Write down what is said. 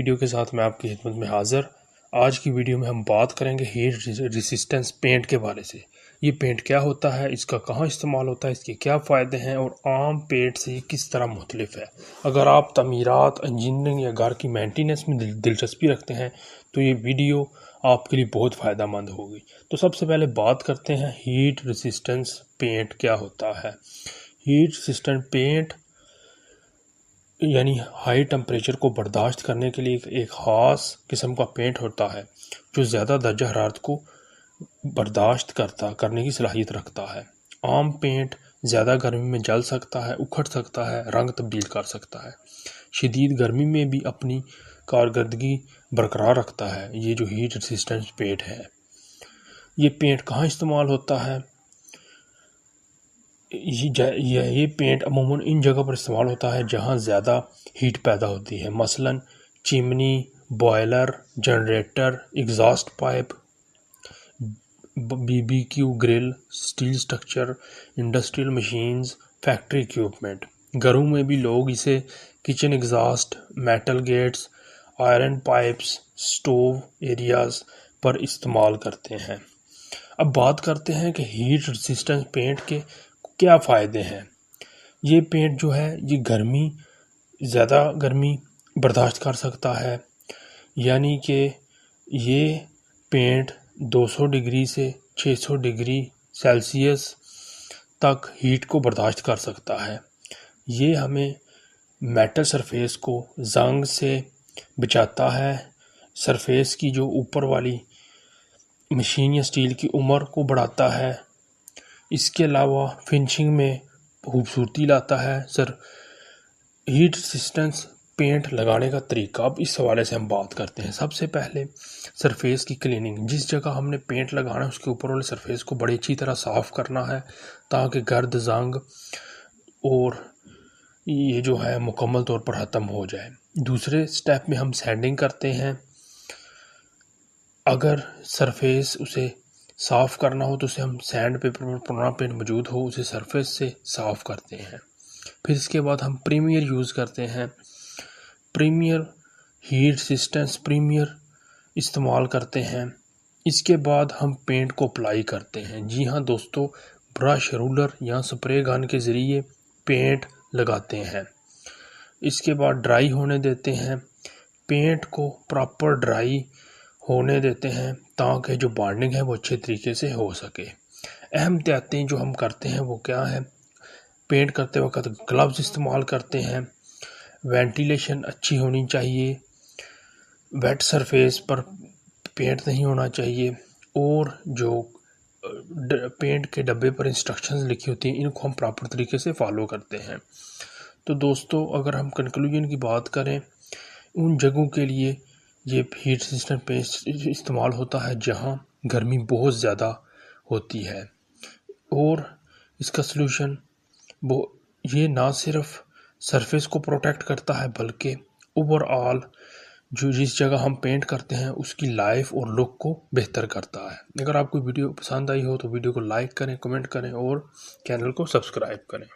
Video کے ساتھ میں آپ کی خدمت میں حاضر۔ آج کی ویڈیو میں ہم بات کریں گے ہیٹ ریسسٹنس پینٹ کے بارے سے۔ یہ پینٹ کیا ہوتا ہے، اس کا کہاں استعمال ہوتا ہے، اس کے کیا فائدے ہیں اور عام پینٹ سے یہ کس طرح مختلف ہے۔ اگر آپ تعمیرات، انجینئرنگ یا گھر کی مینٹیننس میں دلچسپی رکھتے ہیں تو یہ ویڈیو آپ کے لیے بہت فائدہ مند ہوگی۔ تو سب سے پہلے بات کرتے ہیں ہیٹ ریسسٹنس پینٹ کیا ہوتا ہے۔ ہیٹ ریسسٹنٹ پینٹ یعنی ہائی ٹمپریچر کو برداشت کرنے کے لیے ایک خاص قسم کا پینٹ ہوتا ہے جو زیادہ درجہ حرارت کو برداشت کرنے کی صلاحیت رکھتا ہے۔ عام پینٹ زیادہ گرمی میں جل سکتا ہے، اکھڑ سکتا ہے، رنگ تبدیل کر سکتا ہے، شدید گرمی میں بھی اپنی کارکردگی برقرار رکھتا ہے۔ یہ جو ہیٹ ریسسٹنٹ پینٹ ہے، یہ پینٹ کہاں استعمال ہوتا ہے؟ یہ پینٹ عموماً ان جگہ پر استعمال ہوتا ہے جہاں زیادہ ہیٹ پیدا ہوتی ہے، مثلاً chimney, boiler, generator, exhaust pipe, BBQ grill, steel structure, industrial machines, factory equipment. گھروں میں بھی لوگ اسے kitchen exhaust, metal gates, iron pipes, stove areas پر استعمال کرتے ہیں۔ اب بات کرتے ہیں کہ ہیٹ ریسسٹنٹ پینٹ کے کیا فائدے ہیں۔ یہ پینٹ جو ہے یہ زیادہ گرمی برداشت کر سکتا ہے، یعنی کہ یہ پینٹ 200 ڈگری سے 600 ڈگری سیلسیس تک ہیٹ کو برداشت کر سکتا ہے۔ یہ ہمیں میٹل سرفیس کو زنگ سے بچاتا ہے، سرفیس کی جو اوپر والی مشین یا سٹیل کی عمر کو بڑھاتا ہے۔ اس کے علاوہ فنشنگ میں خوبصورتی لاتا ہے۔ ہیٹ ریسسٹنس پینٹ لگانے کا طریقہ، اب اس حوالے سے ہم بات کرتے ہیں۔ سب سے پہلے سرفیس کی کلیننگ، جس جگہ ہم نے پینٹ لگانا ہے اس کے اوپر والے سرفیس کو بڑی اچھی طرح صاف کرنا ہے تاکہ گرد، زنگ اور یہ جو ہے مکمل طور پر ختم ہو جائے۔ دوسرے سٹیپ میں ہم سینڈنگ کرتے ہیں۔ اگر سرفیس اسے صاف کرنا ہو تو اسے ہم سینڈ پیپر پر پرانا پینٹ موجود ہو اسے سرفیس سے صاف کرتے ہیں۔ پھر اس کے بعد ہم پریمیئر یوز کرتے ہیں۔ پریمیئر ہیٹ ریسسٹنس پریمیئر استعمال کرتے ہیں۔ اس کے بعد ہم پینٹ کو اپلائی کرتے ہیں۔ جی ہاں دوستو، برش، رولر یا سپرے گن کے ذریعے پینٹ لگاتے ہیں۔ اس کے بعد ڈرائی ہونے دیتے ہیں۔ پینٹ کو پراپر ڈرائی ہونے دیتے ہیں تاکہ جو بانڈنگ ہے وہ اچھے طریقے سے ہو سکے۔ اہم احتیاطیں جو ہم کرتے ہیں وہ کیا ہیں؟ پینٹ کرتے وقت گلوز استعمال کرتے ہیں، وینٹیلیشن اچھی ہونی چاہیے، ویٹ سرفیس پر پینٹ نہیں ہونا چاہیے، اور جو پینٹ کے ڈبے پر انسٹرکشنز لکھی ہوتی ہیں ان کو ہم پراپر طریقے سے فالو کرتے ہیں۔ تو دوستو، اگر ہم کنکلوژن کی بات کریں، ان جگہوں کے لیے یہ ہیٹ ریسسٹنٹ پینٹ استعمال ہوتا ہے جہاں گرمی بہت زیادہ ہوتی ہے، اور اس کا سلوشن یہ نہ صرف سرفیس کو پروٹیکٹ کرتا ہے بلکہ اوور آل جس جگہ ہم پینٹ کرتے ہیں اس کی لائف اور لک کو بہتر کرتا ہے۔ اگر آپ کو ویڈیو پسند آئی ہو تو ویڈیو کو لائک کریں، کمنٹ کریں اور چینل کو سبسکرائب کریں۔